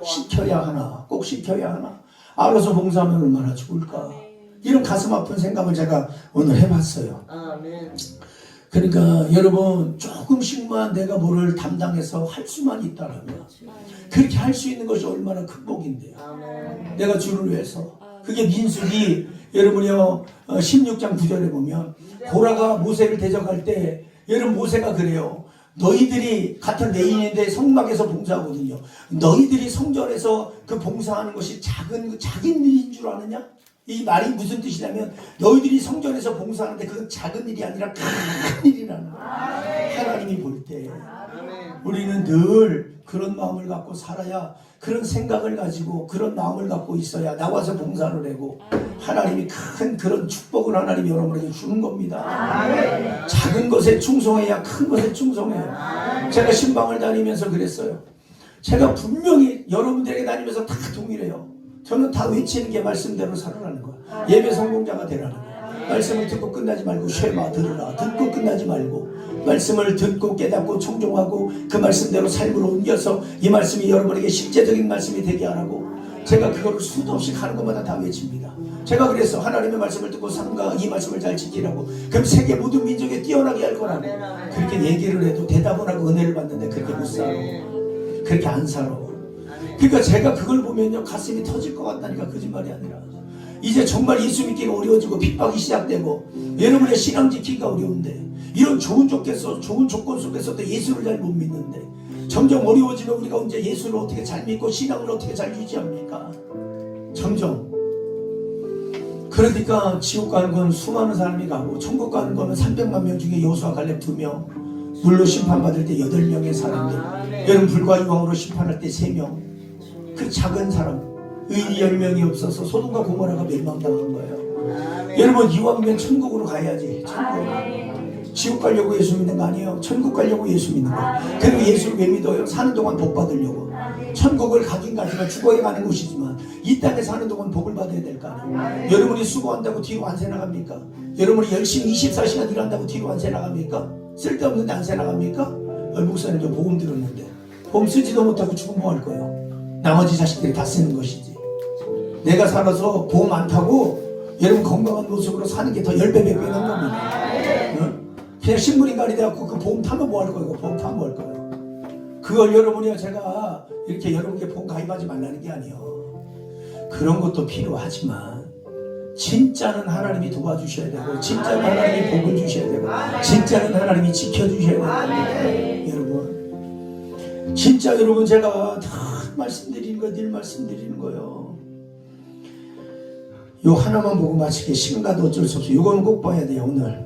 시켜야 하나 꼭 시켜야 하나 알아서 봉사하면 얼마나 좋을까. 이런 가슴 아픈 생각을 제가 오늘 해봤어요. 그러니까 여러분 조금씩만 내가 뭐를 담당해서 할 수만 있다라면 그렇게 할 수 있는 것이 얼마나 큰 복인데요. 내가 주를 위해서. 그게 민수기 여러분이요 16장 9절에 보면 고라가 모세를 대적할 때 여러분 모세가 그래요. 너희들이 같은 레인인데 성막에서 봉사하거든요. 너희들이 성전에서 그 봉사하는 것이 작은 일인 줄 아느냐? 이 말이 무슨 뜻이냐면 너희들이 성전에서 봉사하는데 그건 작은 일이 아니라 큰 일이라는 거예요. 하나님이 볼 때 우리는 늘 그런 마음을 갖고 살아야 그런 생각을 가지고 그런 마음을 갖고 있어야 나와서 봉사를 하고 하나님이 큰 그런 축복을 하나님이 여러분에게 주는 겁니다. 작은 것에 충성해야 큰 것에 충성해요. 제가 신방을 다니면서 그랬어요. 제가 분명히 여러분들에게 다니면서 다 동일해요. 저는 다 외치는 게 말씀대로 살아라는 거야. 예배 성공자가 되라는 거야. 말씀을 듣고 끝나지 말고 쉐마 들으라. 듣고 끝나지 말고 말씀을 듣고 깨닫고 청종하고 그 말씀대로 삶으로 옮겨서 이 말씀이 여러분에게 실제적인 말씀이 되게 하라고 제가 그거를 수도 없이 하는 것마다 다 외칩니다. 제가 그래서 하나님의 말씀을 듣고 삼가 이 말씀을 잘 지키라고 그럼 세계 모든 민족에 뛰어나게 할 거라고 그렇게 얘기를 해도 대답을 하고 은혜를 받는데 그렇게 못 살아. 그렇게 안 살아. 그러니까 제가 그걸 보면요 가슴이 터질 것 같다니까 거짓말이 아니라 이제 정말 예수 믿기가 어려워지고 핍박이 시작되고 여러분의 신앙 지키기가 어려운데 이런 좋은 조건 속에서도 예수를 잘 못 믿는데 점점 어려워지면 우리가 언제 예수를 어떻게 잘 믿고 신앙을 어떻게 잘 유지합니까? 점점. 그러니까 지옥 가는 건 수많은 사람이 가고 천국 가는 거는 300만 명 중에 여호수아 갈렙 2명 물로 심판받을 때 8명의 사람들 여러분 불과 유황으로 심판할 때 3명 그 작은 사람 의인이 10명이 없어서 소돔과 고모라가 멸망당한 거예요. 여러분 이왕이면 천국으로 가야지. 천국. 지옥 가려고 예수 믿는 거 아니에요. 천국 가려고 예수 믿는 거. 그리고 예수를 왜 믿어요? 사는 동안 복 받으려고. 천국을 가긴 가지만 죽어야 가는 곳이지만 이 땅에 사는 동안 복을 받아야 될 거 아니에요. 여러분이 수고한다고 뒤로 안 새나갑니까? 여러분이 열심히 24시간 일한다고 뒤로 안 새나갑니까? 쓸데없는데 안 새나갑니까? 목사님 저 보험 들었는데 보험 쓰지도 못하고 죽으면 뭐 할 거예요? 나머지 자식들이 다 쓰는 것이지. 내가 살아서 보험 안 타고 여러분 건강한 모습으로 사는 게 더 10배 100배 난 겁니다. 응? 그냥 신분인간이 돼갖고 그 보험 타면 뭐 할 거예요? 그 보험 타면 뭐 할 거예요? 그걸 여러분이요, 제가 이렇게 여러분께 보험 가입하지 말라는 게 아니에요. 그런 것도 필요하지만 진짜는 하나님이 도와주셔야 되고, 진짜는 하나님이 복을 주셔야 되고, 진짜는 하나님이 지켜주셔야 됩니다. 여러분, 진짜 여러분, 제가 다 말씀드리는 거, 늘 말씀드리는 거예요. 요 하나만 보고 마치게 시간가도 어쩔 수 없어요. 요거는 꼭 봐야 돼요. 오늘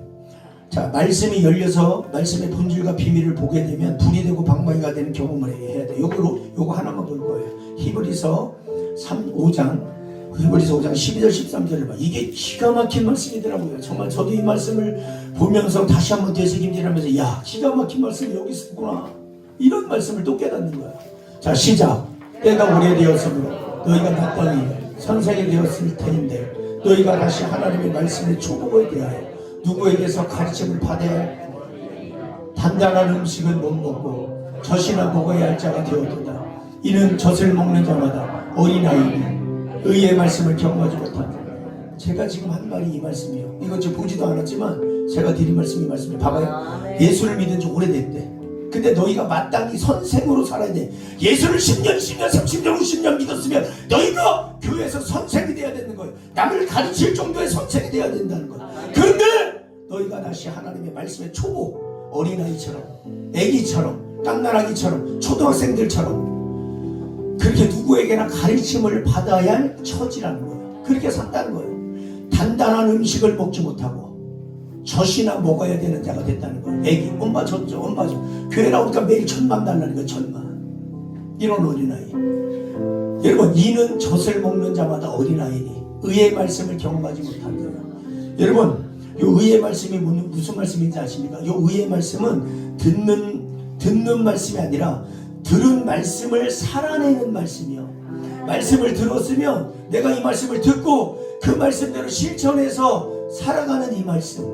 자, 말씀이 열려서 말씀의 본질과 비밀을 보게 되면 불이 되고 방망이가 되는 경험을 해야 돼요. 요거 하나만 볼 거예요. 히브리서 5장 12절 13절을 봐. 이게 기가 막힌 말씀이더라고요. 정말 저도 이 말씀을 보면서 다시 한번 되새김질하면서, 야, 기가 막힌 말씀이 여기 있었구나, 이런 말씀을 또 깨닫는 거야. 자, 시작. 때가 오래되었으므로 너희가 마땅히 선생이 되었을 터인데 너희가 다시 하나님의 말씀의 초보에 대하여 누구에게서 가르침을 받아야 단단한 음식을 못 먹고 젖이나 먹어야 할 자가 되었도다. 이는 젖을 먹는 자마다 어린아이니 의의 말씀을 경험하지 못한다. 제가 지금 한 말이 이 말씀이에요. 이건 지금 보지도 않았지만 제가 드린 말씀이 이 말씀이에요. 봐봐요. 예수를 믿은 지 오래됐대. 근데 너희가 마땅히 선생으로 살아야 돼. 예수를 10년, 10년, 30년, 50년 믿었으면 너희가 교회에서 선생이 돼야 되는 거예요. 남을 가르칠 정도의 선생이 돼야 된다는 거예요. 그런데 너희가 다시 하나님의 말씀의 초보, 어린아이처럼, 애기처럼, 깡나라기처럼, 초등학생들처럼 그렇게 누구에게나 가르침을 받아야 할 처지라는 거예요. 그렇게 산다는 거예요. 단단한 음식을 먹지 못하고 젖이나 먹어야 되는 자가 됐다는 거예요. 애기, 엄마 젖죠, 엄마 젖. 교회 나오니까 매일 1,000만 달라는 거예요. 1,000만. 이런 어린아이. 여러분, 이는 젖을 먹는 자마다 어린아이니 의의 말씀을 경험하지 못한대요. 여러분, 이 의의 말씀이 무슨 말씀인지 아십니까? 이 의의 말씀은 듣는 말씀이 아니라 들은 말씀을 살아내는 말씀이요. 말씀을 들었으면 내가 이 말씀을 듣고 그 말씀대로 실천해서 살아가는 이 말씀,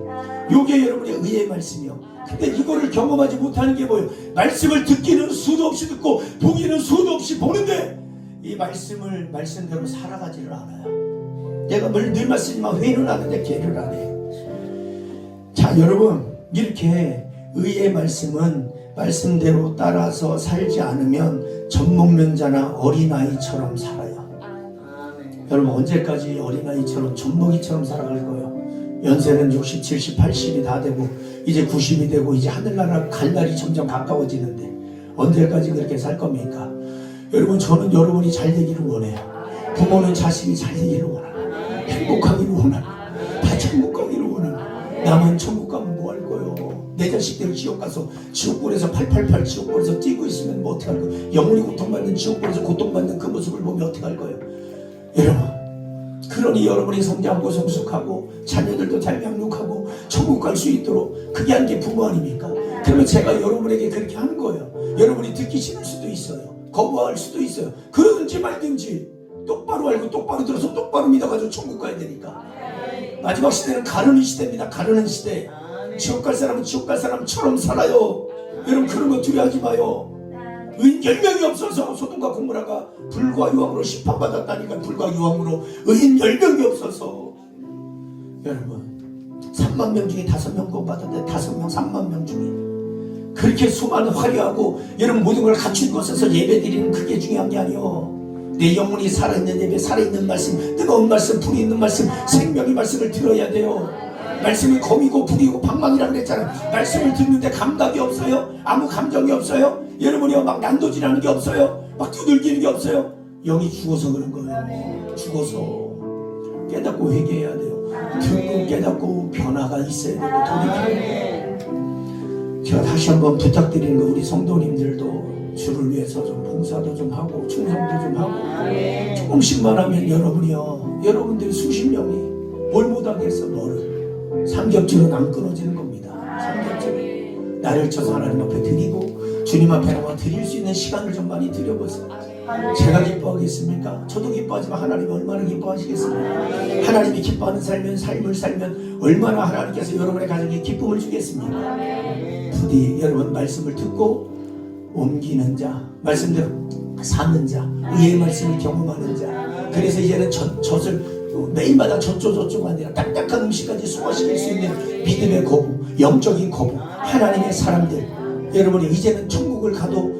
요게 여러분의 의의 말씀이요. 근데 이거를 경험하지 못하는 게 뭐예요? 말씀을 듣기는 수도 없이 듣고 보기는 수도 없이 보는데 이 말씀을 말씀대로 살아가지를 않아요. 내가 늘 말씀이지만 회는 하는데 개를 안 해요. 자, 여러분, 이렇게 의의 말씀은 말씀대로 따라서 살지 않으면 젖 먹는 자나 어린아이처럼 살아요. 여러분, 언제까지 어린아이처럼 젖먹이처럼 살아갈 거예요? 연세는 60, 70, 80이 다 되고 이제 90이 되고 이제 하늘나라 갈 날이 점점 가까워지는데 언제까지 그렇게 살 겁니까? 여러분, 저는 여러분이 잘 되기를 원해요. 부모는 자식이 잘 되기를 원하고 행복하기를 원하고 다 천국 가기를 원하고 남은 천국 가면 뭐 할 거예요? 내 자식들 지옥 가서 지옥불에서 888 지옥불에서 뛰고 있으면 뭐 어떻게 할 거예요? 영원히 고통받는 지옥불에서 고통받는 그 모습을 보면 어떻게 할 거예요? 여러분, 그러니 여러분이 성장하고 성숙하고 자녀들도 잘 양육하고 천국 갈 수 있도록 그게 한 게 부모 아닙니까? 그러면 제가 여러분에게 그렇게 하는 거예요. 여러분이 듣기 싫을 수도 있어요. 거부할 수도 있어요. 그러든지 말든지 똑바로 알고 똑바로 들어서 똑바로 믿어가지고 천국 가야 되니까. 마지막 시대는 가르는 시대입니다. 가르는 시대. 지옥 갈 사람은 지옥 갈 사람처럼 살아요. 여러분, 그런 거 두려워하지 마요. 의인 10명이 없어서 소돔과 고모라가 불과 유황으로 심판받았다니까. 불과 유황으로 의인 10명이 없어서. 여러분, 3만 명 중에 5명 구원받았는데 5명 3만 명 중에 그렇게 수많은 화려하고 여러분 모든 걸 갖춘 곳에서 예배드리는 그게 중요한 게 아니요. 내 영혼이 살아있는 예배, 살아있는 말씀, 뜨거운 말씀, 불이 있는 말씀, 생명의 말씀을 들어야 돼요. 말씀이 검이고 불이고 방망이라고 그랬잖아요. 말씀을 듣는데 감각이 없어요? 아무 감정이 없어요? 여러분이 막 난도질하는 게 없어요? 막 두들기는 게 없어요? 영이 죽어서 그런 거예요. 죽어서 깨닫고 회개해야 돼요. 듣고 깨닫고 변화가 있어야 되고 돌이켜야 돼요. 제가 다시 한번 부탁드리는 거, 우리 성도님들도 주를 위해서 좀 봉사도 좀 하고 충성도 좀 하고 조금씩만 하면 여러분이요, 여러분들이 수십 명이 뭘 못하겠어. 너를 삼겹줄은 안 끊어지는 겁니다. 삼겹줄은 나를 쳐서 하나님 앞에 드리고 주님 앞에 나와 드릴 수 있는 시간을 좀 많이 드려보세요. 제가 기뻐하겠습니까? 저도 기뻐하지만 하나님이 얼마나 기뻐하시겠습니까? 하나님이 기뻐하는 삶을 살면 얼마나 하나님께서 여러분의 가정에 기쁨을 주겠습니까? 부디 여러분 말씀을 듣고 옮기는 자, 말씀대로 사는 자, 의의 말씀을 경험하는 자. 그래서 이제는 젖을 매일마다 저쪽 아니라 딱딱한 음식까지 소화시킬 수 있는 믿음의 거부, 영적인 거부, 하나님의 사람들, 여러분이 이제는 천국을 가도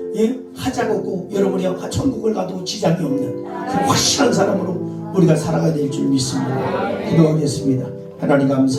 하자가 없고 여러분이 천국을 가도 지장이 없는 그런 확실한 사람으로 우리가 살아가야 될 줄 믿습니다. 기도하겠습니다. 하나님 감사합니다.